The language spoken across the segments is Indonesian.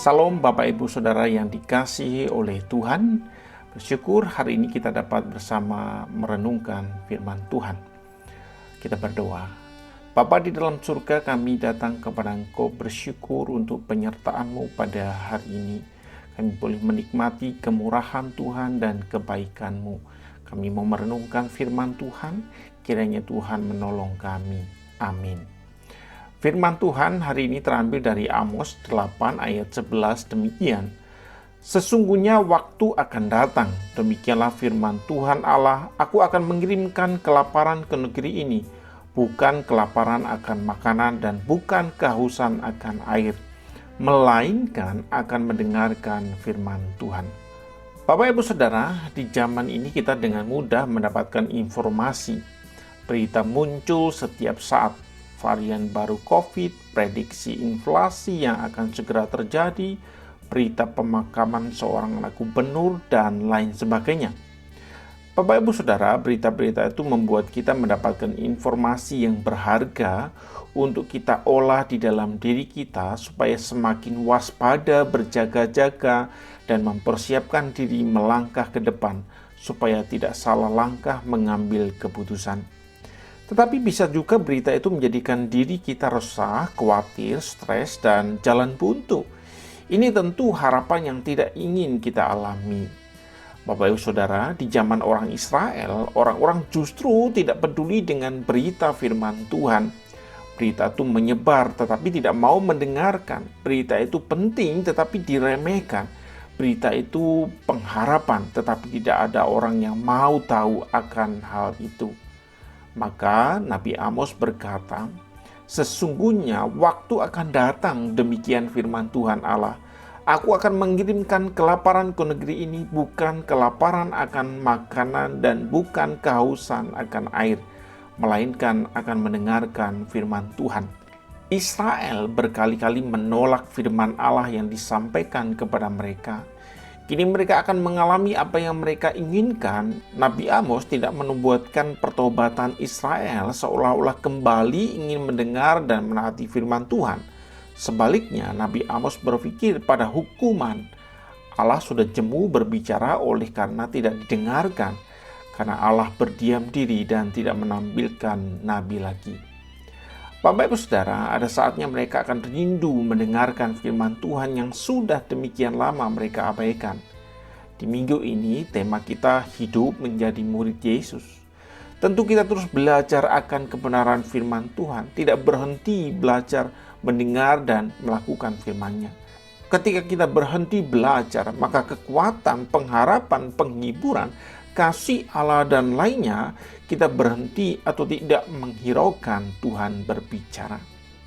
Salam Bapak Ibu Saudara yang dikasihi oleh Tuhan. Bersyukur hari ini kita dapat bersama merenungkan firman Tuhan. Kita berdoa. Bapa di dalam surga, kami datang kepada Engkau bersyukur untuk penyertaan-Mu pada hari ini. Kami boleh menikmati kemurahan Tuhan dan kebaikan-Mu. Kami mau merenungkan firman Tuhan, kiranya Tuhan menolong kami. Amin. Firman Tuhan hari ini terambil dari Amos 8 ayat 11 demikian. Sesungguhnya waktu akan datang, demikianlah firman Tuhan Allah, aku akan mengirimkan kelaparan ke negeri ini, bukan kelaparan akan makanan dan bukan kehausan akan air, melainkan akan mendengarkan firman Tuhan. Bapak Ibu Saudara, di zaman ini kita dengan mudah mendapatkan informasi. Berita muncul setiap saat. Varian baru COVID, prediksi inflasi yang akan segera terjadi, berita pemakaman seorang anak gubernur, dan lain sebagainya. Bapak Ibu Saudara, berita-berita itu membuat kita mendapatkan informasi yang berharga untuk kita olah di dalam diri kita supaya semakin waspada, berjaga-jaga, dan mempersiapkan diri melangkah ke depan supaya tidak salah langkah mengambil keputusan. Tetapi bisa juga berita itu menjadikan diri kita resah, khawatir, stres, dan jalan buntu. Ini tentu harapan yang tidak ingin kita alami. Bapak Ibu Saudara, di zaman orang Israel, orang-orang justru tidak peduli dengan berita firman Tuhan. Berita itu menyebar tetapi tidak mau mendengarkan. Berita itu penting tetapi diremehkan. Berita itu pengharapan tetapi tidak ada orang yang mau tahu akan hal itu. Maka Nabi Amos berkata, sesungguhnya waktu akan datang, demikian firman Tuhan Allah. Aku akan mengirimkan kelaparan ke negeri ini, bukan kelaparan akan makanan dan bukan kehausan akan air, melainkan akan mendengarkan firman Tuhan. Israel berkali-kali menolak firman Allah yang disampaikan kepada mereka. Kini mereka akan mengalami apa yang mereka inginkan. Nabi Amos tidak menubuatkan pertobatan Israel seolah-olah kembali ingin mendengar dan menaati firman Tuhan. Sebaliknya, Nabi Amos berpikir pada hukuman. Allah sudah jemu berbicara oleh karena tidak didengarkan, karena Allah berdiam diri dan tidak menampilkan nabi lagi. Bapak Ibu Saudara, ada saatnya mereka akan rindu mendengarkan firman Tuhan yang sudah demikian lama mereka abaikan. Di minggu ini, tema kita hidup menjadi murid Yesus. Tentu kita terus belajar akan kebenaran firman Tuhan, tidak berhenti belajar, mendengar, dan melakukan firman-Nya. Ketika kita berhenti belajar, maka kekuatan, pengharapan, penghiburan, kasih Allah dan lainnya, kita berhenti atau tidak menghiraukan Tuhan berbicara.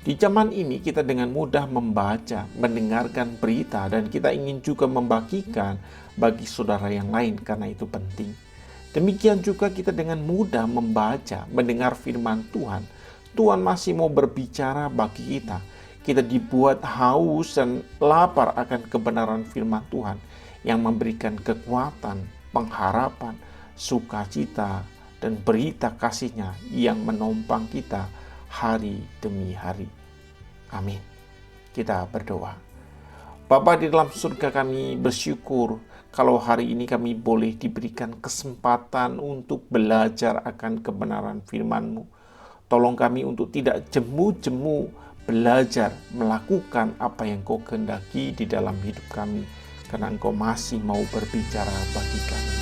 Di zaman ini kita dengan mudah membaca, mendengarkan berita, dan kita ingin juga membagikan bagi saudara yang lain karena itu penting. Demikian juga kita dengan mudah membaca, mendengar firman Tuhan. Tuhan masih mau berbicara bagi kita. Kita dibuat haus dan lapar akan kebenaran firman Tuhan yang memberikan kekuatan, pengharapan, sukacita, dan berita kasih-Nya yang menompang kita hari demi hari. Amin. Kita berdoa. Bapa di dalam surga, kami bersyukur kalau hari ini kami boleh diberikan kesempatan untuk belajar akan kebenaran firman-Mu. Tolong kami untuk tidak jemu-jemu belajar melakukan apa yang Kau kehendaki di dalam hidup kami, karena Engkau masih mau berbicara bagi kami.